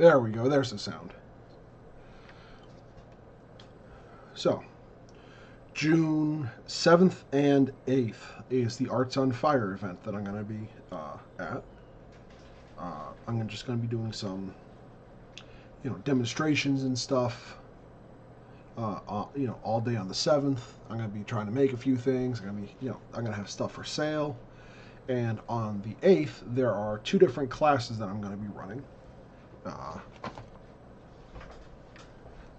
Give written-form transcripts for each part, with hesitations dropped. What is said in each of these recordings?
There we go. There's the sound. So, June 7th and 8th is the Arts on Fire event that I'm going to be at. I'm just going to be doing some, demonstrations and stuff. All day on the 7th. I'm going to be trying to make a few things. I'm going to have stuff for sale. And on the 8th, there are 2 different classes that I'm going to be running. I'm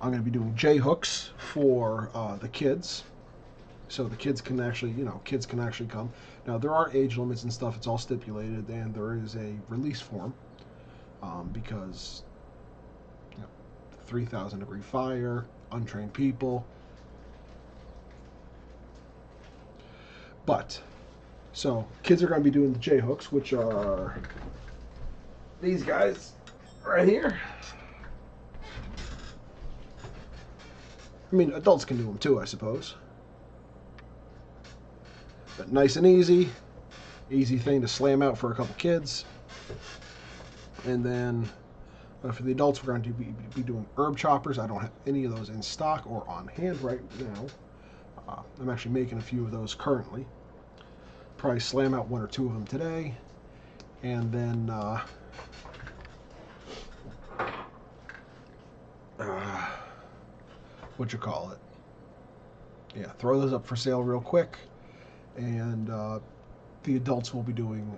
going to be doing J-hooks for the kids, so the kids can actually, come. Now there are age limits and stuff. It's all stipulated, and there is a release form because 3,000 degree fire, untrained people. But so kids are going to be doing the J-hooks, which are these guys right here. I mean, adults can do them too, I suppose. But nice and easy. Easy thing to slam out for a couple kids. And then for the adults, we're going to be doing herb choppers. I don't have any of those in stock or on hand right now. I'm actually making a few of those currently. Probably slam out 1 or 2 of them today. And then throw those up for sale real quick. And the adults will be doing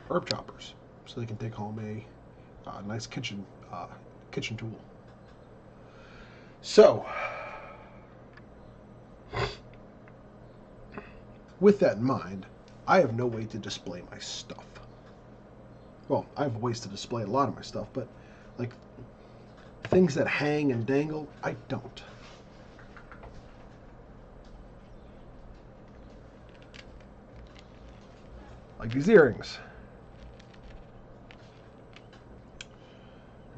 herb choppers, so they can take home a nice kitchen tool. So, with that in mind, I have no way to display my stuff. Well, I have ways to display a lot of my stuff, but like things that hang and dangle, I don't. Like these earrings.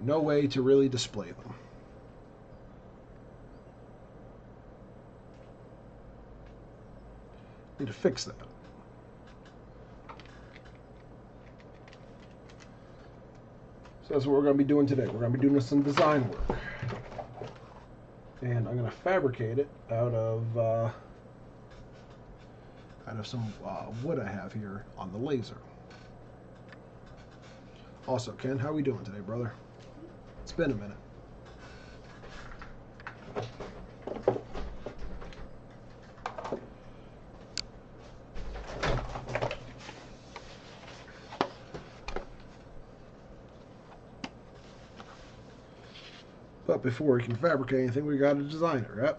No way to really display them. Need to fix that. So that's what we're going to be doing today. We're going to be doing some design work. And I'm going to fabricate it out of some wood I have here on the laser. Also, Ken, how are we doing today, brother? It's been a minute. But before we can fabricate anything, we got to design it, right?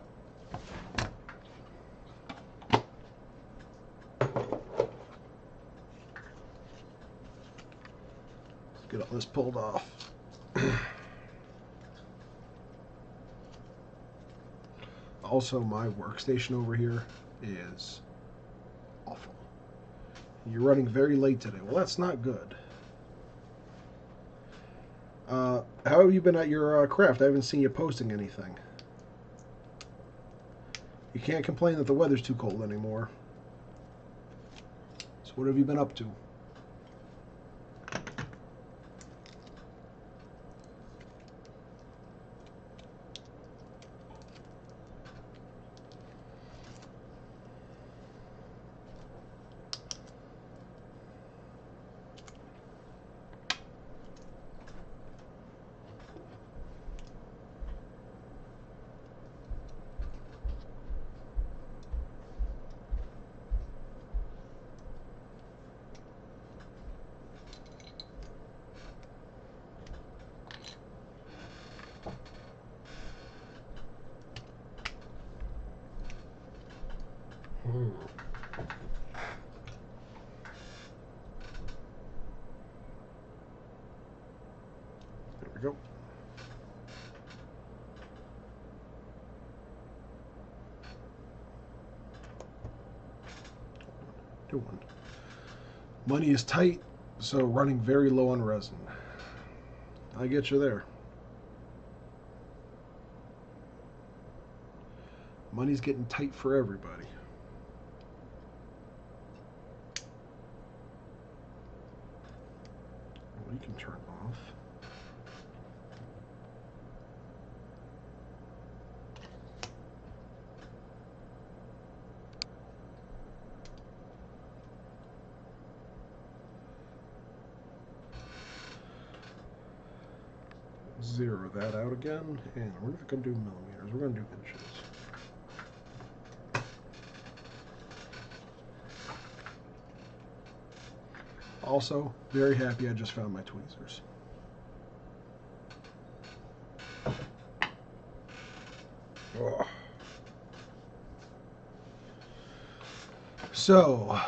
Let's get all this pulled off. Also, my workstation over here is awful. You're running very late today. Well, that's not good. How have you been at your craft? I haven't seen you posting anything. You can't complain that the weather's too cold anymore. So what have you been up to? There we go. Do one. Money is tight, so running very low on resin. I get you there. Money's getting tight for everybody. Well, you can turn off. zero that out again, and we're not going to do millimeters, we're going to do inches. Also, very happy I just found my tweezers. Oh. So,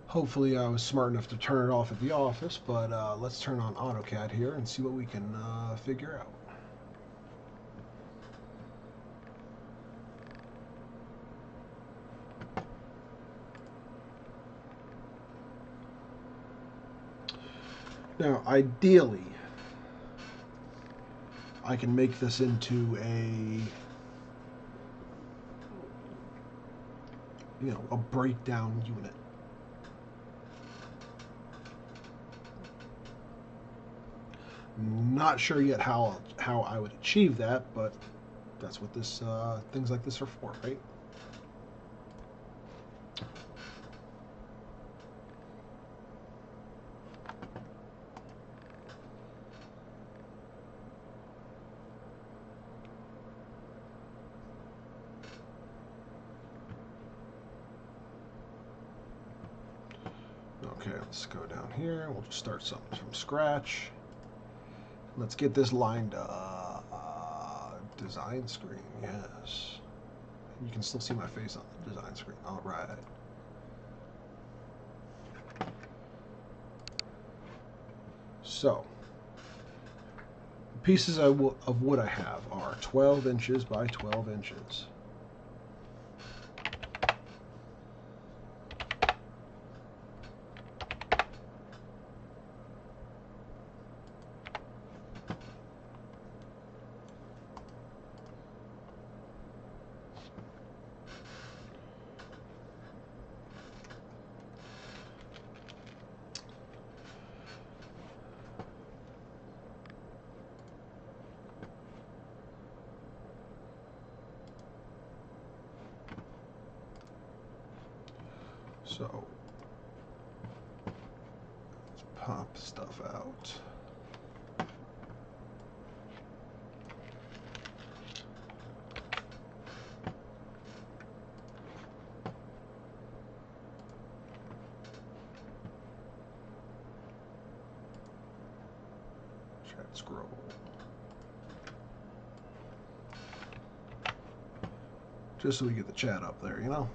hopefully I was smart enough to turn it off at the office, but let's turn on AutoCAD here and see what we can figure out. Now, ideally, I can make this into a breakdown unit. Not sure yet how I would achieve that, but that's what this things like this are for, right? Okay, let's go down here. We'll just start something from scratch. Let's get this lined up. Design screen, yes. You can still see my face on the design screen. All right. So, the pieces of wood I have are 12 inches by 12 inches. So, let's pop stuff out. Chat scroll. Just so we get the chat up there, you know?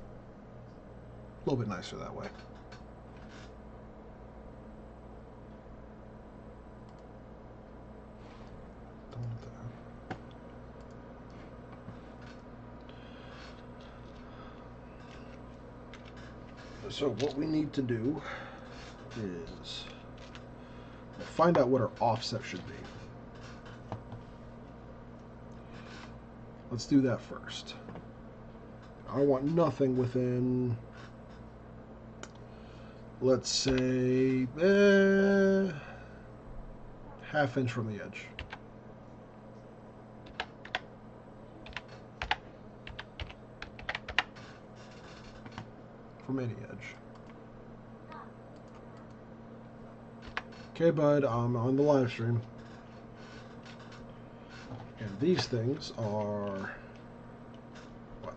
A little bit nicer that way. So what we need to do is find out what our offset should be. Let's do that first. I want nothing within, let's say, ½ inch from the edge. From any edge. Okay, bud, I'm on the live stream. And these things are what?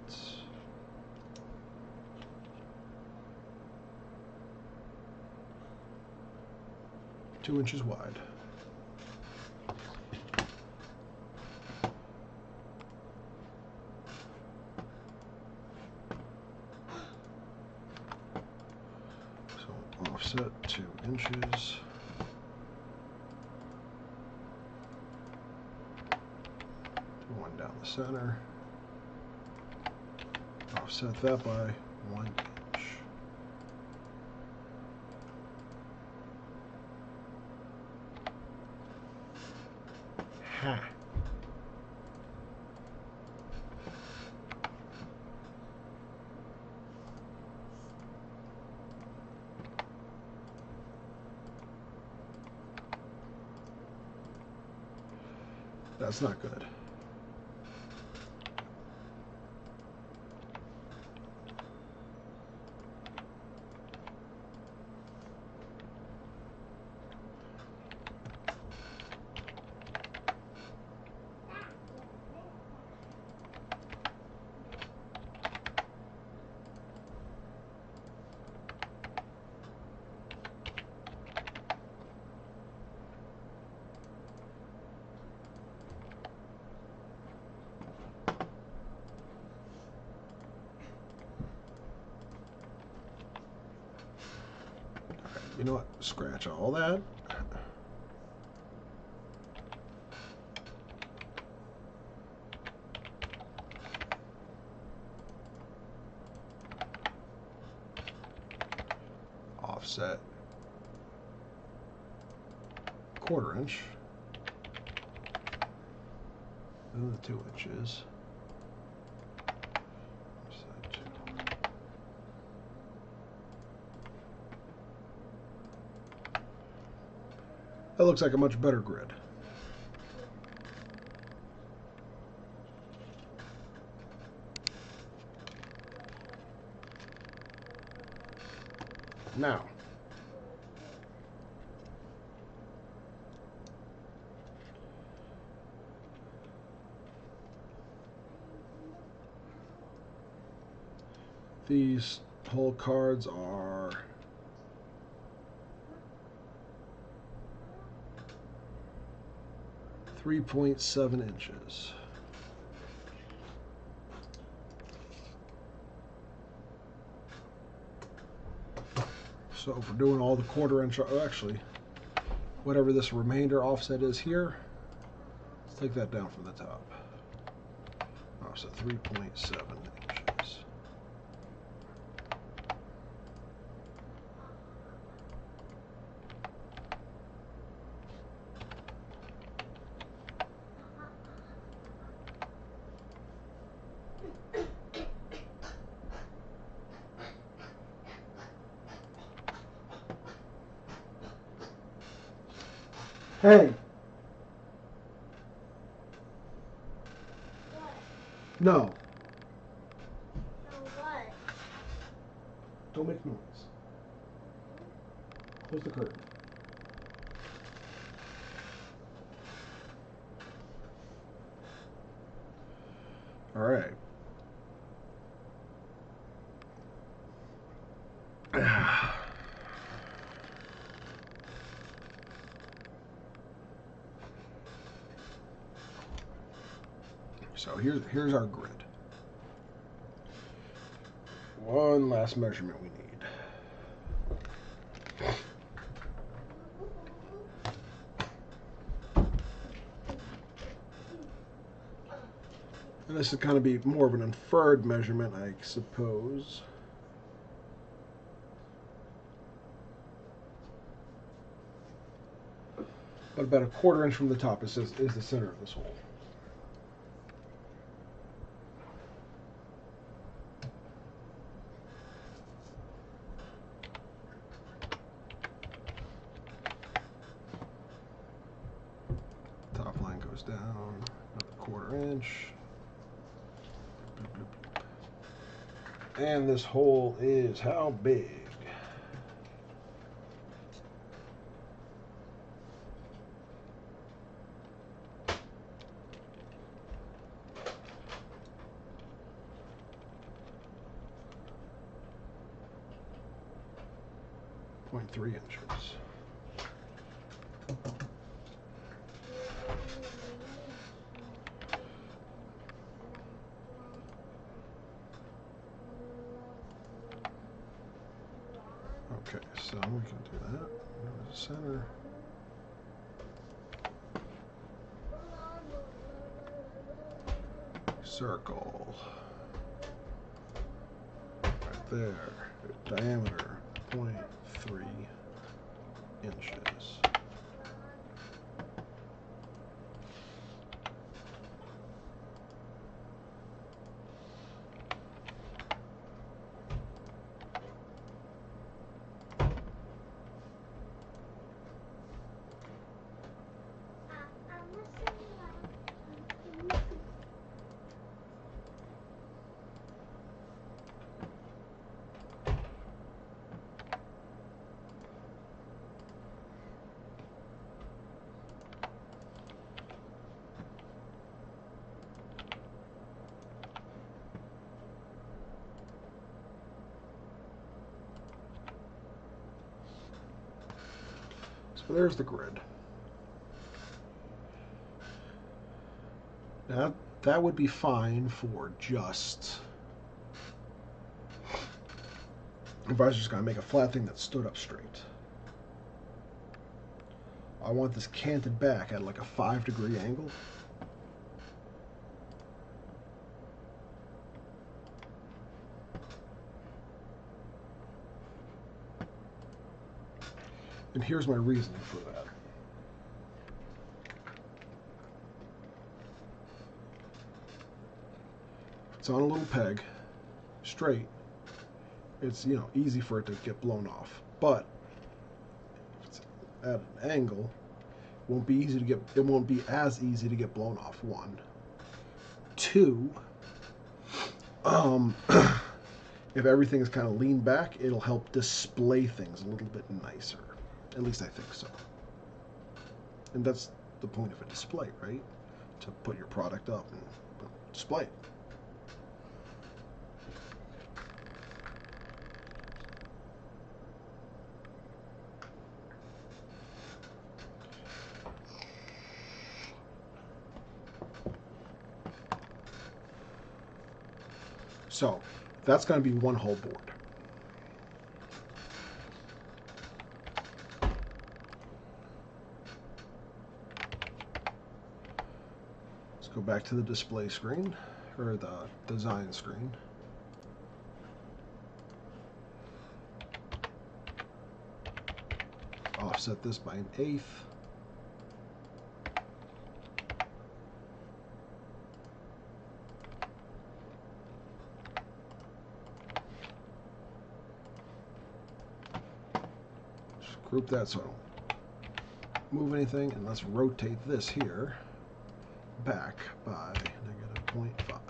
2 inches wide. So offset 2 inches. One down the center. Offset that by 1 inch. Ha. That's not good. You know what? Scratch all that. Offset 1/4 inch. And the 2 inches. Offset 2. That looks like a much better grid. Now, these hole cards are 3.7 inches. So if we're doing all the 1/4 inch, actually, whatever this remainder offset is here, let's take that down from the top. Oh, so 3.7 inches. Hey. What? No. No, what? Don't make noise. Close the curtain. All right. So here's our grid. One last measurement we need. And this is going to be more of an inferred measurement, I suppose. But about 1/4 inch from the top is the center of this hole. Top line goes down another 1/4 inch. And this hole is how big? .3 inches. Okay, so we can do that. There's the center. Circle. Right there. Diameter 0.3 inches. So there's the grid. Now that would be fine for just, if I was just going to make a flat thing that stood up straight. I want this canted back at like a 5-degree angle. And here's my reasoning for that. It's on a little peg, straight. It's, you know, easy for it to get blown off. But if it's at an angle, it won't be as easy to get blown off. 1. 2, if everything is kind of leaned back, it'll help display things a little bit nicer. At least I think so. And that's the point of a display, right? To put your product up and display it. So that's going to be one whole board. Let's go back to the display screen, or the design screen. Offset this by 1/8. Group that so I don't move anything, and let's rotate this here back by -0.5.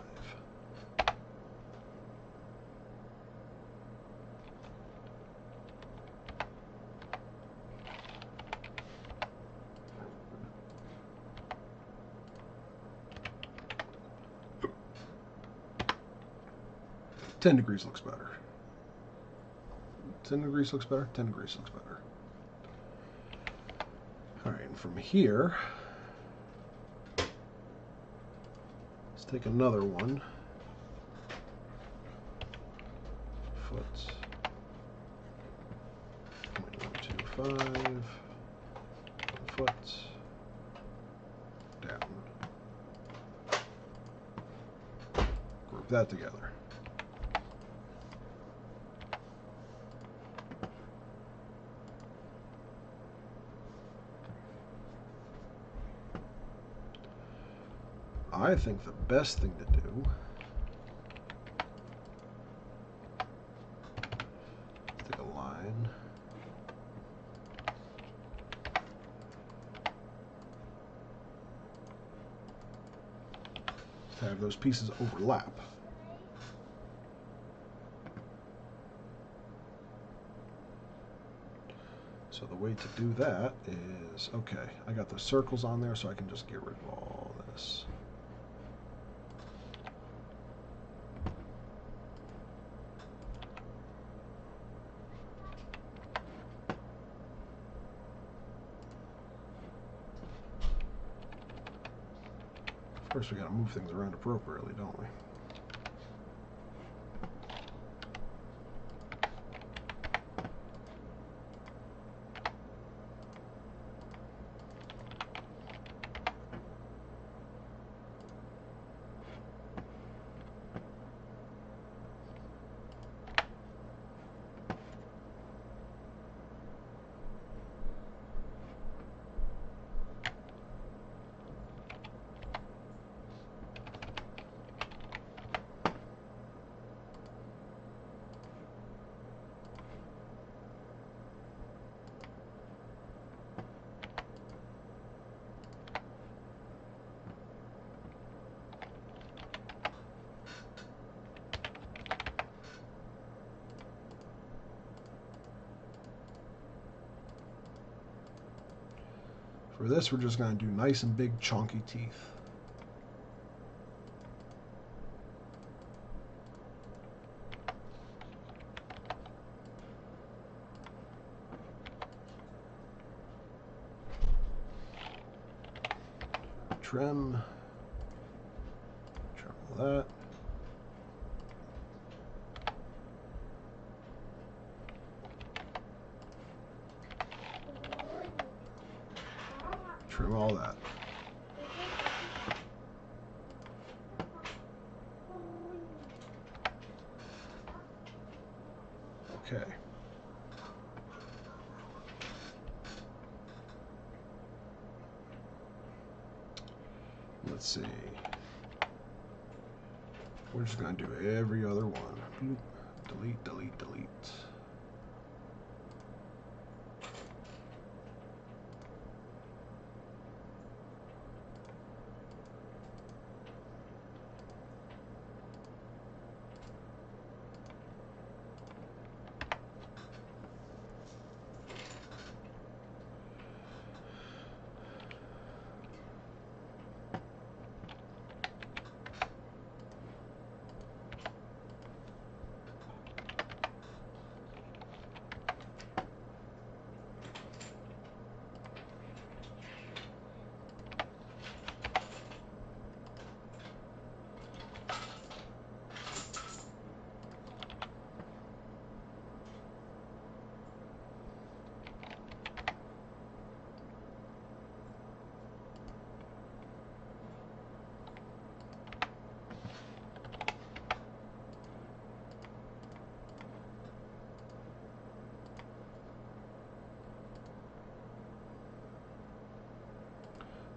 "10 degrees looks better. 10 degrees looks better. 10 degrees looks better. All right, and from here, let's take another one. Foot 0.125. Foot down. Group that together. I think the best thing to do is take a line, to have those pieces overlap. So the way to do that is, okay, I got the circles on there, so I can just get rid of all this. Of course, we got to move things around appropriately, don't we? For this, we're just going to do nice and big chunky teeth. Trim all that. trim all that. Okay. Let's see. We're just going to do every other one. Bloop. Delete, delete, delete.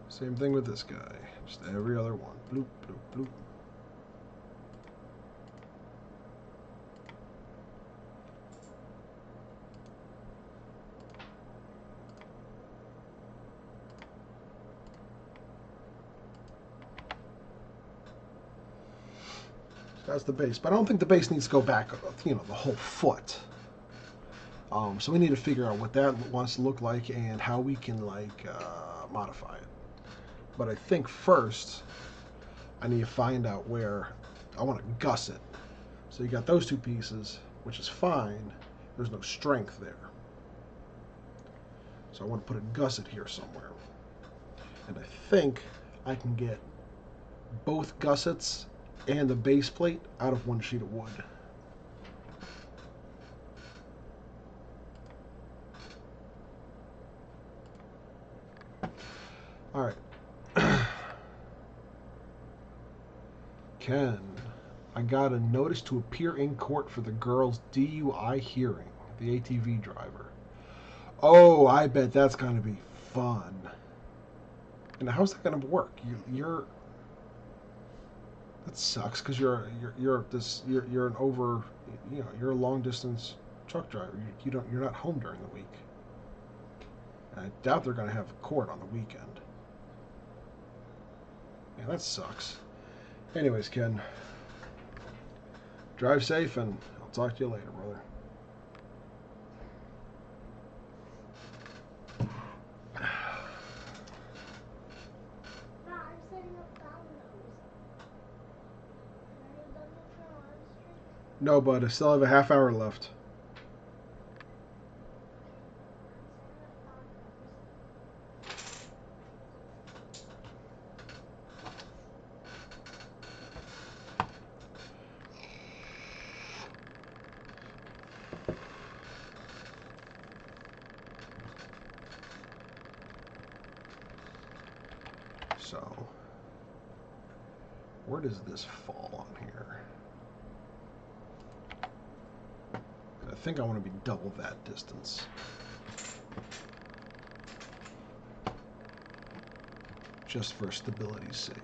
Same thing with this guy. Just every other one. Bloop, bloop, bloop. That's the base, but I don't think the base needs to go back, the whole foot. So we need to figure out what that wants to look like and how we can modify it. But I think first I need to find out where I want to gusset. So you got those two pieces, which is fine. There's no strength there. So I want to put a gusset here somewhere. And I think I can get both gussets and the base plate out of one sheet of wood. All right. Ken, I got a notice to appear in court for the girl's DUI hearing, the ATV driver. Oh, I bet that's going to be fun. And how's that going to work? That sucks because you're an over, you're a long distance truck driver. You're not home during the week. And I doubt they're going to have court on the weekend. Yeah, that sucks. Anyways, Ken, drive safe, and I'll talk to you later, brother. No, bud, I still have a half hour left. So, where does this fall on here? I think I want to be double that distance. Just for stability's sake.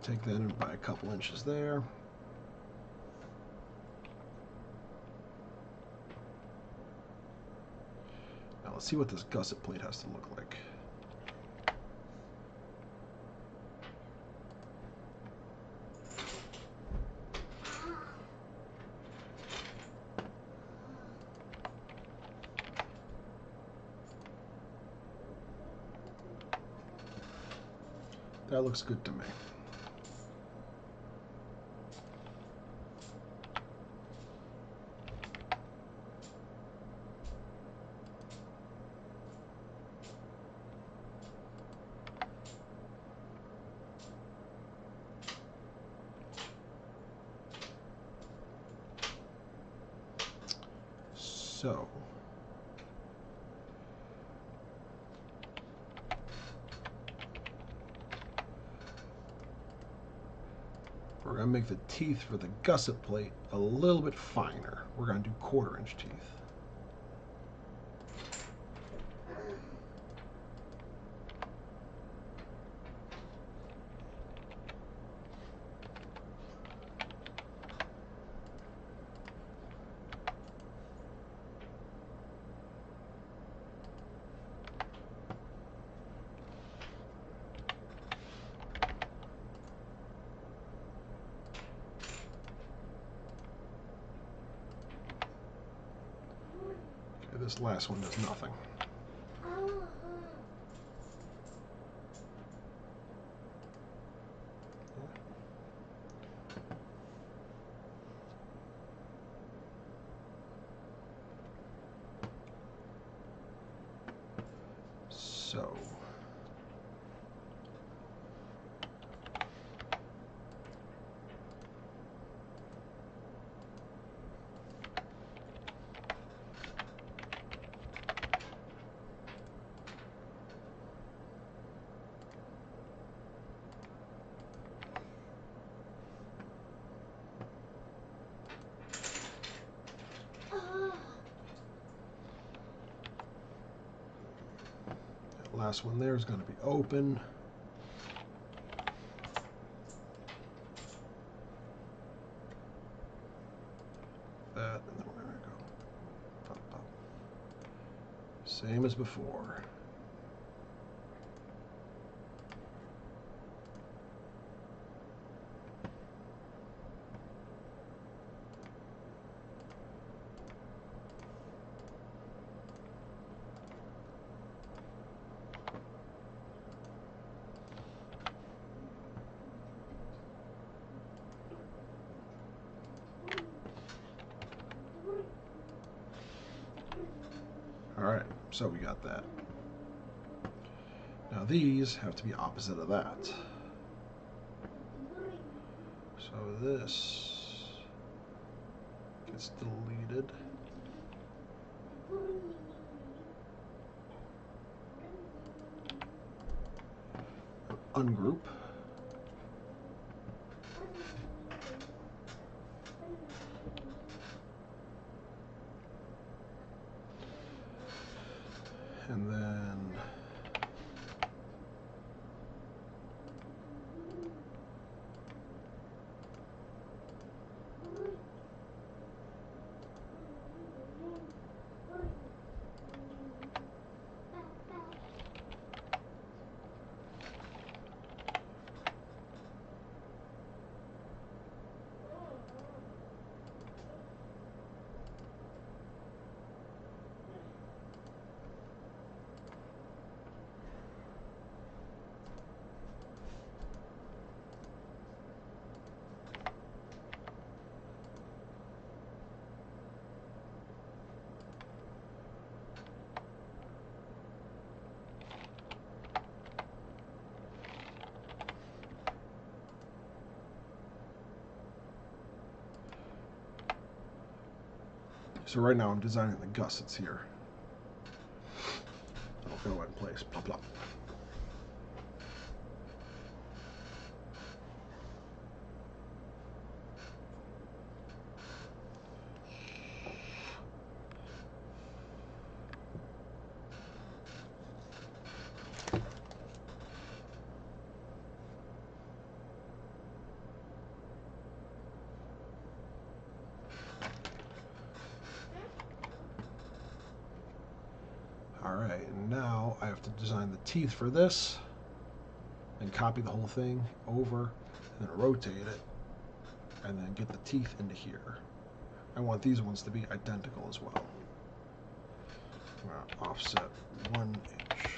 Take that in by a couple inches there. Now let's see what this gusset plate has to look like. That looks good to me. So, we're going to make the teeth for the gusset plate a little bit finer. We're going to do 1/4 inch teeth. This last one does nothing. So, that last one there is going to be open. That, and then we're going to go pop, pop. Same as before. Alright, so we got that. Now these have to be opposite of that. So this gets deleted. Ungroup. And then so right now I'm designing the gussets here. I'll go ahead and place plop plop. Alright, and now I have to design the teeth for this and copy the whole thing over and then rotate it and then get the teeth into here. I want these ones to be identical as well. I'm going to offset 1 inch.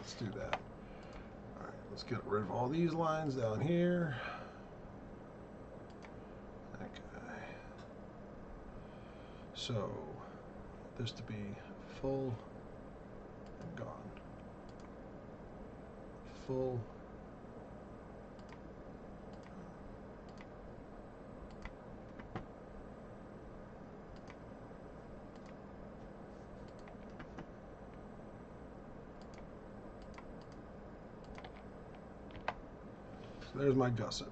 let's do that. All right, let's get rid of all these lines down here. Okay. So this to be full and gone. Full. So there's my gusset.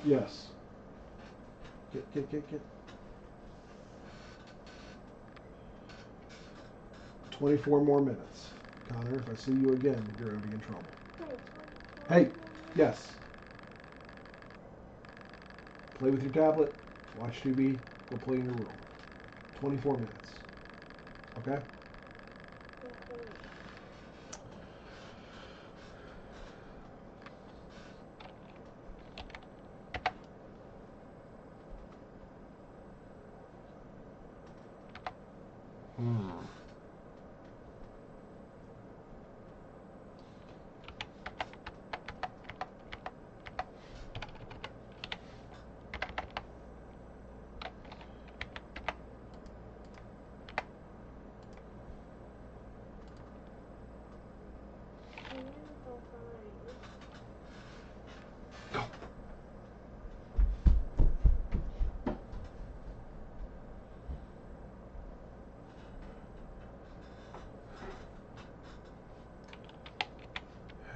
Yes. Get. 24 more minutes. Connor, if I see you again, you're going to be in trouble. Hey, yes. Play with your tablet, watch TV, go play in your room. 24 minutes. Okay?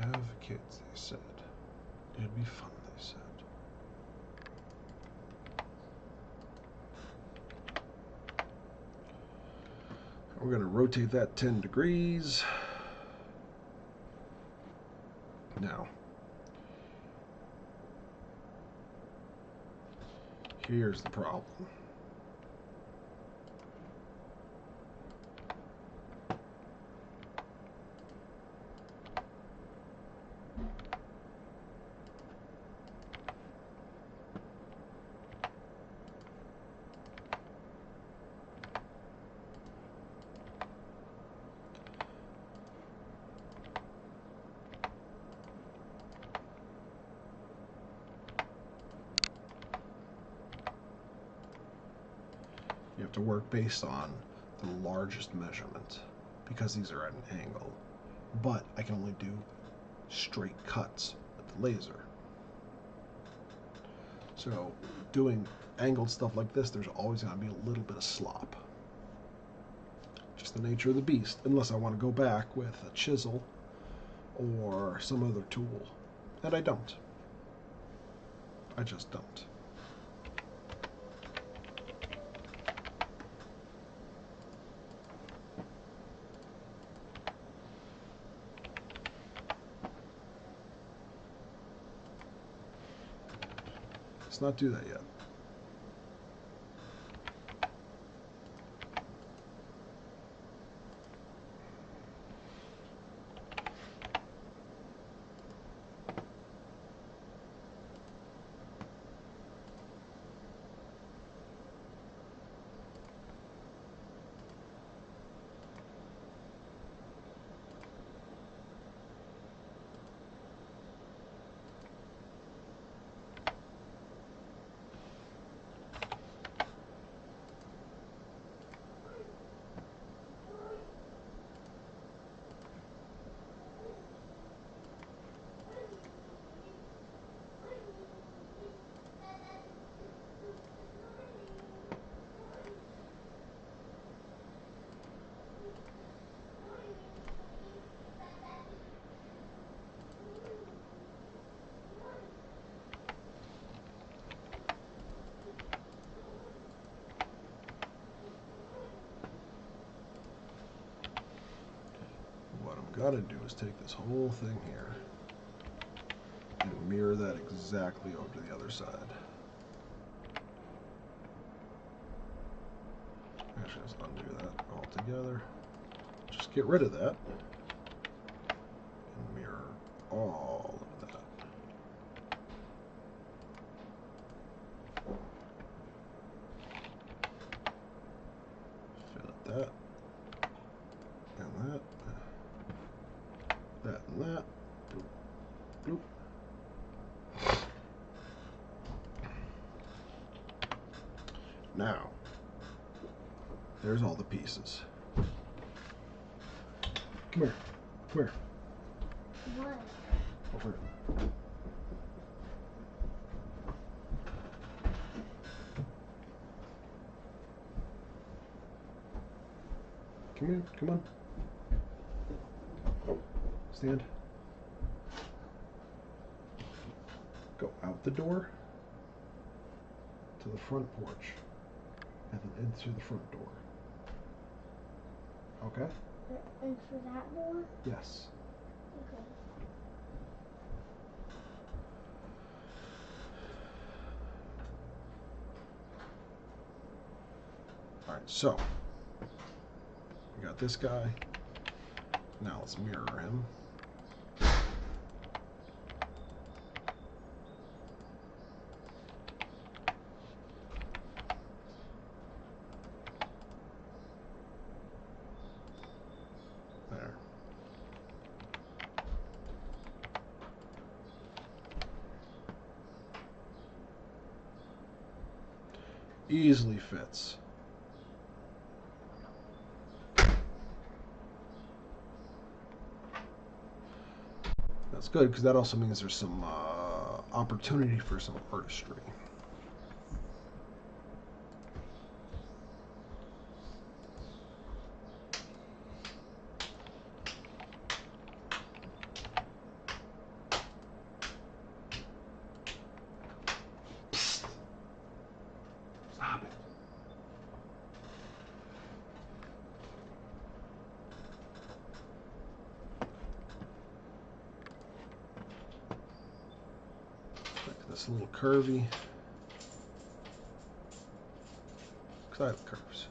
Have kids, they said. It'd be fun, they said. We're going to rotate that 10 degrees. Now, here's the problem. You have to work based on the largest measurement because these are at an angle. But I can only do straight cuts with the laser. So doing angled stuff like this, there's always going to be a little bit of slop. Just the nature of the beast, unless I want to go back with a chisel or some other tool. And I don't. I just don't. Let's not do that yet. Got to do is take this whole thing here and mirror that exactly over to the other side. Actually, let's undo that altogether. Just get rid of that. And mirror all of that. Fill that. And that. That and that. Bloop. Bloop. Now, there's all the pieces. Come here. Come here. What? Over here. Come here. Come on. Stand. Go out the door to the front porch and then into the front door. Okay? And for that door? Yes. Okay. Alright, so we got this guy. Now let's mirror him. There. Easily fits. That's good because that also means there's some opportunity for some artistry. Stop it. This little curvy, because I have curves.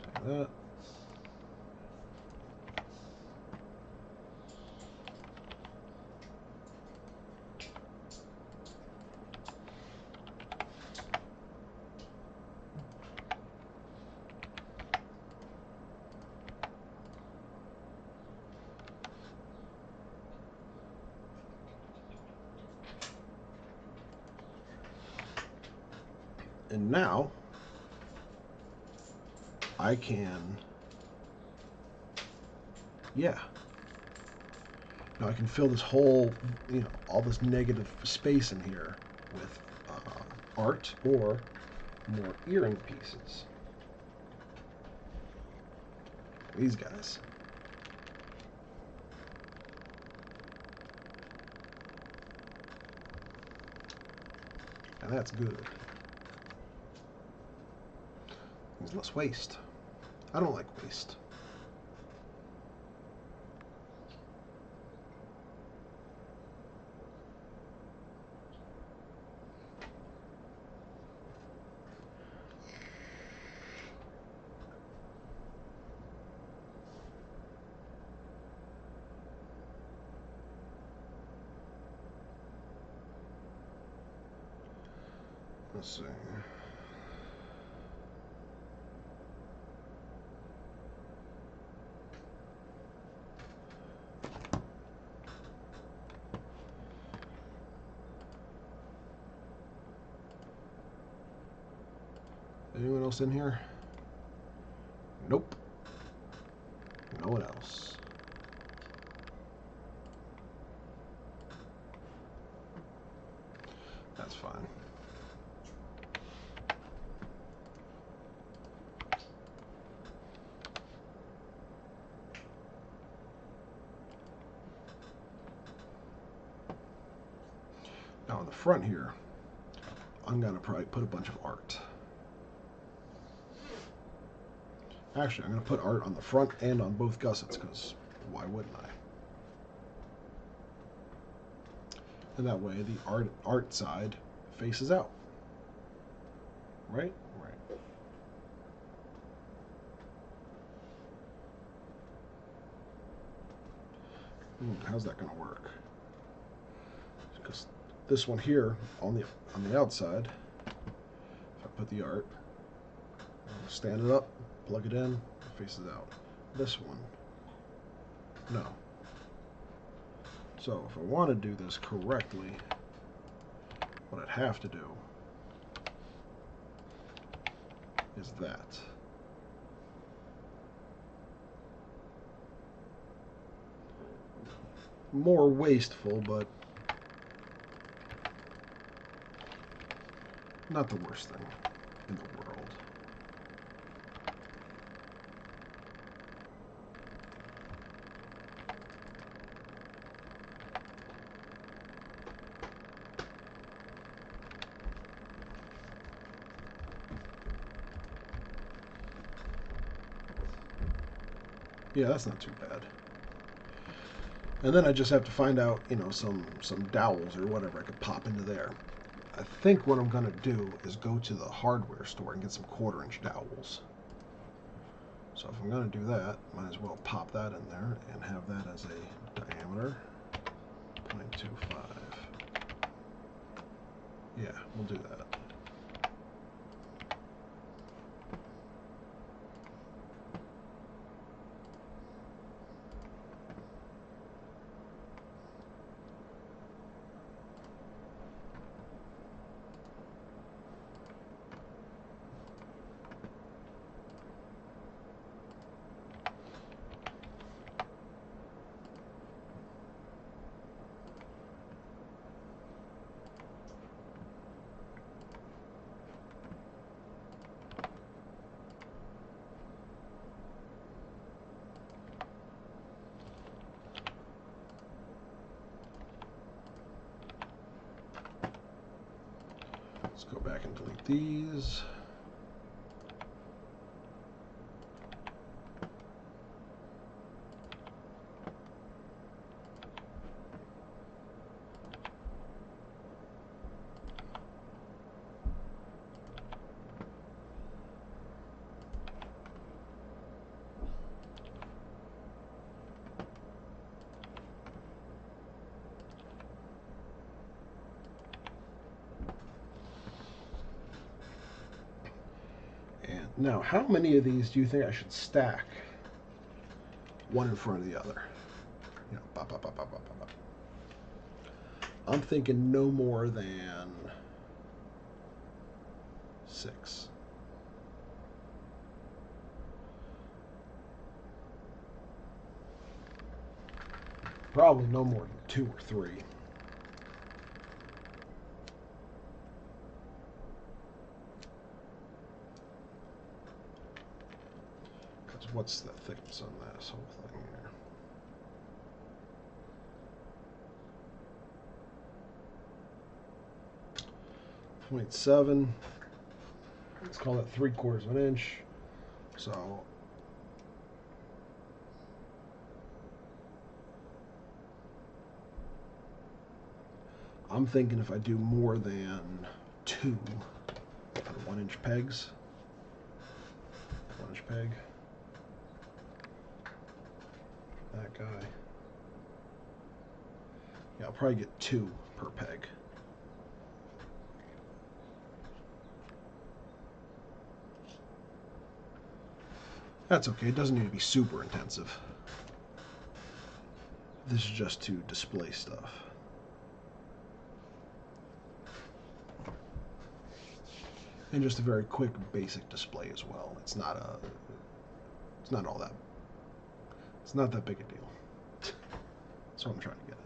Take that. And now I can, yeah. Now I can fill this whole, all this negative space in here with art or more earring pieces. These guys. And that's good. There's less waste. I don't like waste. Let's see. Anyone else in here? Nope. No one else. That's fine. Now in the front here, I'm gonna probably put a bunch of art. Actually, I'm going to put art on the front and on both gussets, because why wouldn't I? And that way the art side faces out. Right? Right. How's that going to work? Because this one here on the outside, if I put the art, stand it up, plug it in, it faces out. This one, no. So if I want to do this correctly, what I'd have to do is that. More wasteful, but not the worst thing in the world. Yeah, that's not too bad. And then I just have to find out, you know, some dowels or whatever I could pop into there. I think what I'm going to do is go to the hardware store and get some 1/4-inch dowels. So if I'm going to do that, might as well pop that in there and have that as a diameter 0.25. Yeah, we'll do that. Let's go back and delete these. Now, how many of these do you think I should stack? One in front of the other. You know, bop, bop, bop, bop, bop, bop. I'm thinking no more than 6. Probably no more than 2 or 3. What's the thickness on this whole thing here? .7. Let's call that 3/4 of an inch. So I'm thinking if I do more than 2 1-inch pegs, 1-inch peg. That guy. Yeah, I'll probably get 2 per peg. That's okay, it doesn't need to be super intensive. This is just to display stuff. And just a very quick basic display as well. It's not all that, it's not that big a deal. That's what I'm trying to get at.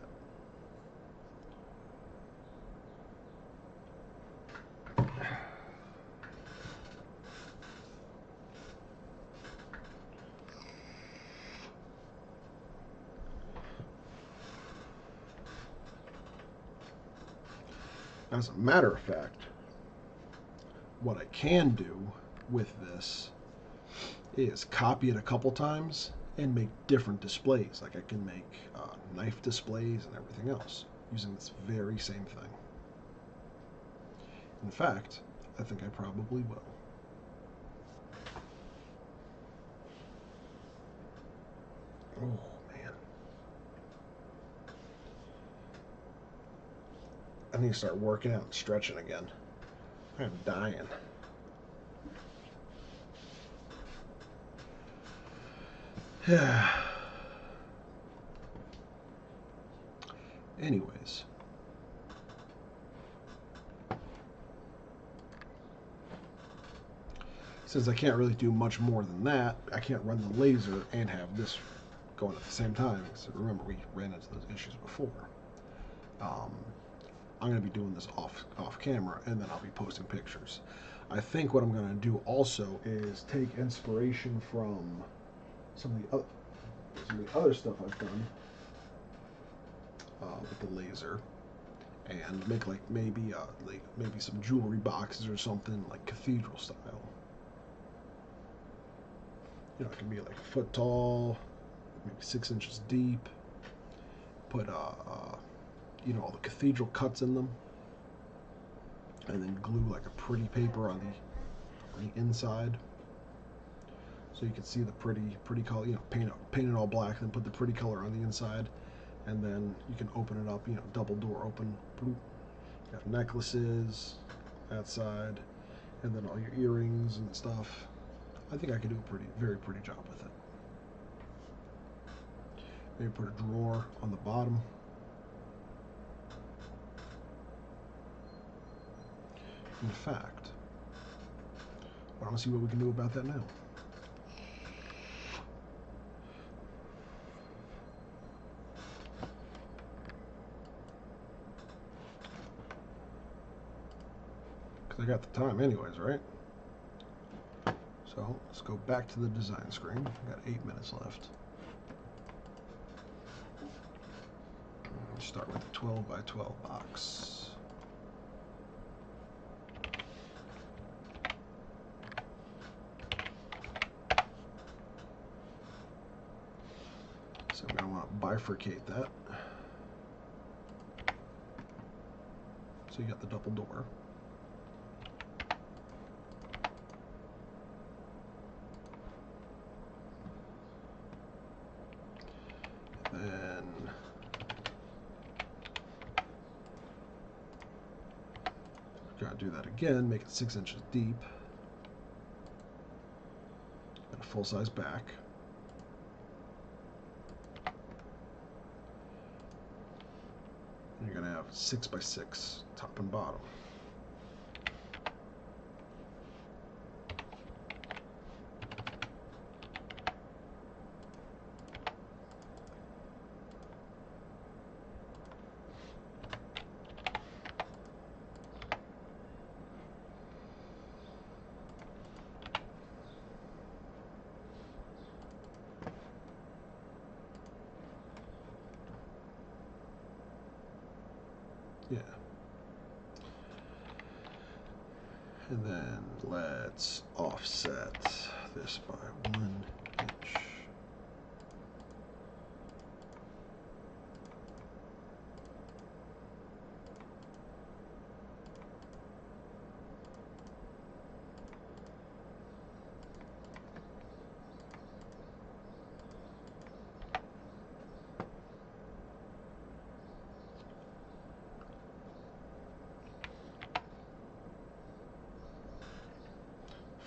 As a matter of fact, what I can do with this is copy it a couple times and make different displays. Like I can make knife displays and everything else using this very same thing. In fact, I think I probably will. Oh, man. I need to start working out and stretching again. I'm dying. Anyways. Since I can't really do much more than that, I can't run the laser and have this going at the same time. So remember, we ran into those issues before. I'm going to be doing this off camera, and then I'll be posting pictures. I think what I'm going to do also is take inspiration from some of the other stuff I've done with the laser, and make like maybe some jewelry boxes or something like cathedral style. You know, it can be like a foot tall, maybe 6 inches deep. Put you know, all the cathedral cuts in them, and then glue like a pretty paper on the inside, so you can see the pretty color. You know, paint it all black, then put the pretty color on the inside, and then you can open it up. You know, double door open. Bloop. You got necklaces that side, and then all your earrings and stuff. I think I could do a very pretty job with it. Maybe put a drawer on the bottom. In fact, I want to see what we can do about that now. Because I got the time anyways, right? So let's go back to the design screen. I got 8 minutes left. Start with a 12 by 12 box. So we're going to want to bifurcate that. So you got the double door. Then we're going to do that again, make it 6 inches deep. And a full-size back. And you're going to have 6 by 6 top and bottom. Yeah. And then let's offset this by 1 inch.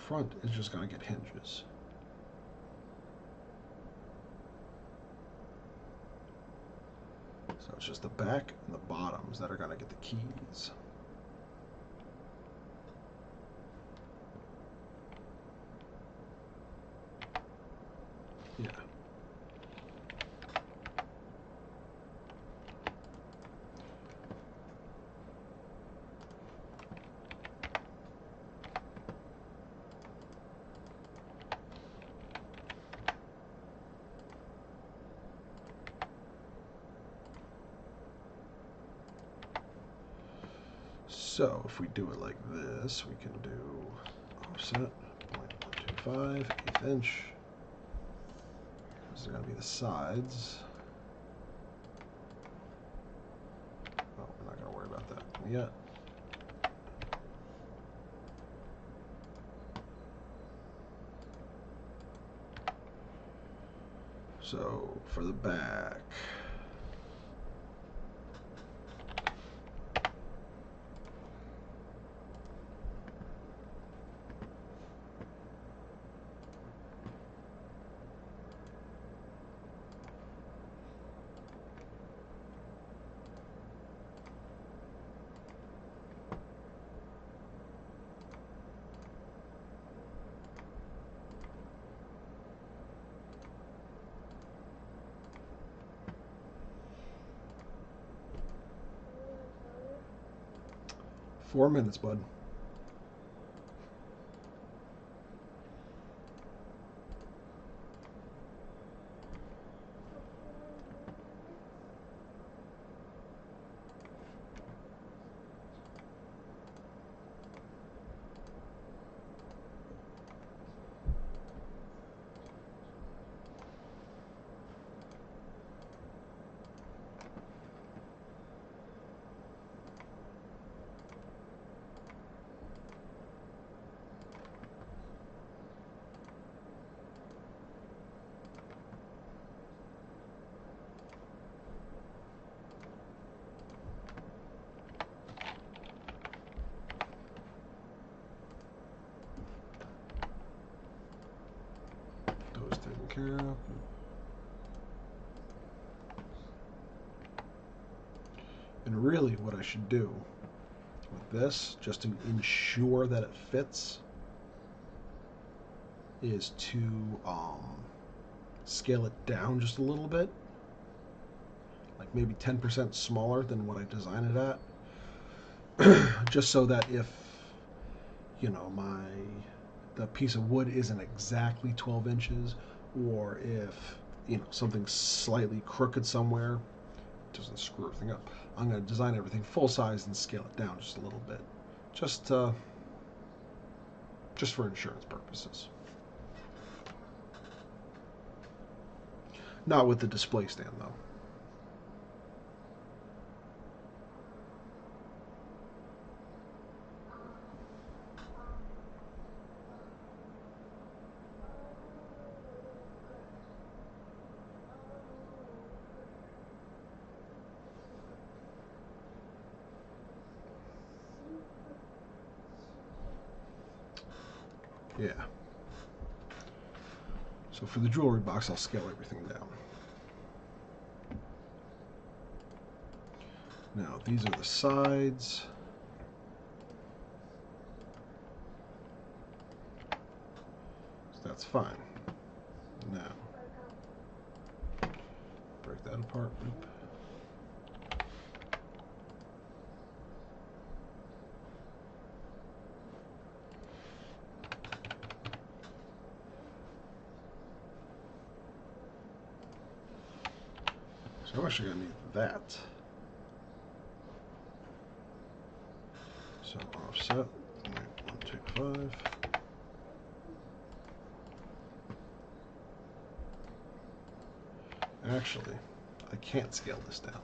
Front is just going to get hinges. So it's just the back and the bottoms that are going to get the keys. Yeah. So if we do it like this, we can do offset 0.125. 1.5, 1/8 inch. These are going to be the sides. Oh, we're not going to worry about that yet. So for the back, four minutes, bud. Those taken care of. And really what I should do with this, just to ensure that it fits, is to scale it down just a little bit, like maybe 10% smaller than what I designed it at, just so that if, you know, the piece of wood isn't exactly 12 inches, or if, you know, something's slightly crooked somewhere, it doesn't screw everything up. I'm going to design everything full size and scale it down just a little bit, just for insurance purposes. Not with the display stand, though. Yeah. So for the jewelry box, I'll scale everything down. Now, these are the sides. So that's fine. Now, break that apart. Oop. So I'm actually going to need that. So offset, 125. Actually, I can't scale this down.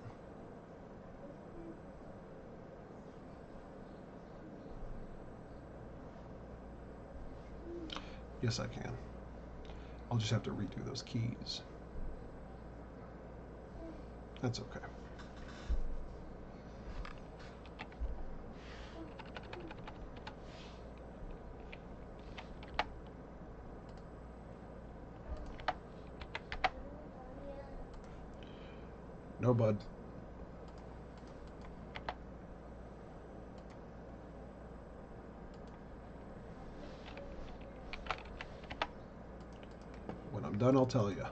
Yes, I can. I'll just have to redo those keys. That's okay. No, bud. When I'm done, I'll tell you.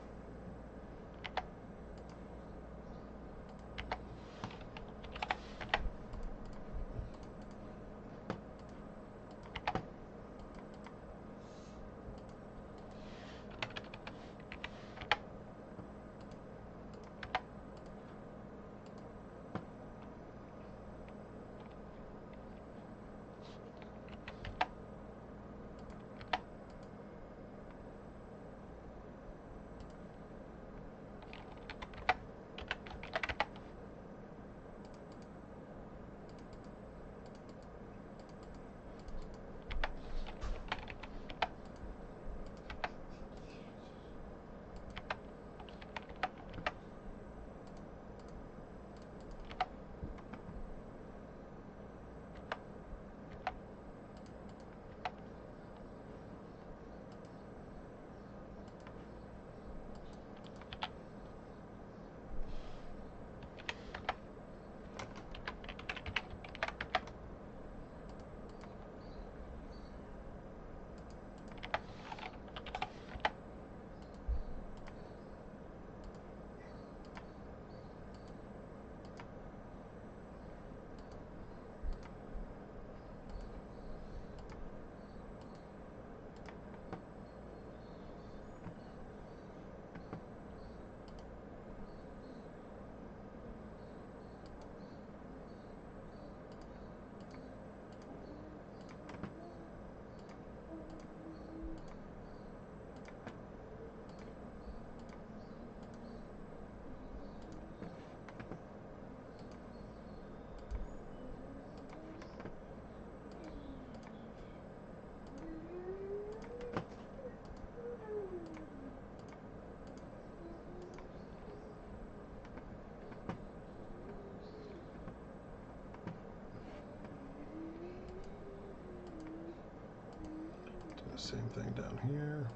Same thing down here.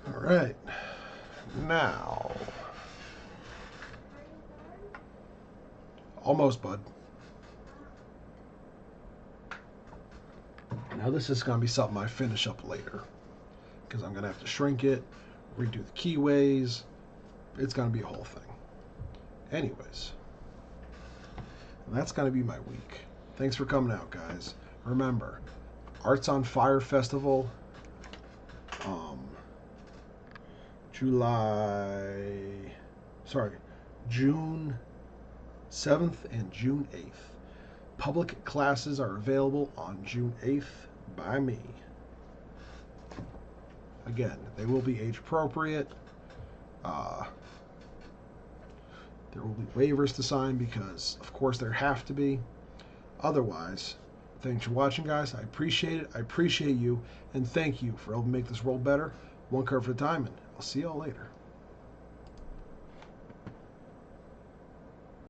All right, now, almost, bud. Now this is going to be something I finish up later, because I'm going to have to shrink it, redo the keyways. It's going to be a whole thing. Anyways, that's going to be my week. Thanks for coming out, guys. Remember, Arts on Fire Festival, June 7th and June 8th. Public classes are available on June 8th by me. Again, they will be age appropriate. There will be waivers to sign because, of course, there have to be. Otherwise, thanks for watching, guys. I appreciate it. I appreciate you. And thank you for helping make this world better. One kerf at a time, and I'll see y'all later.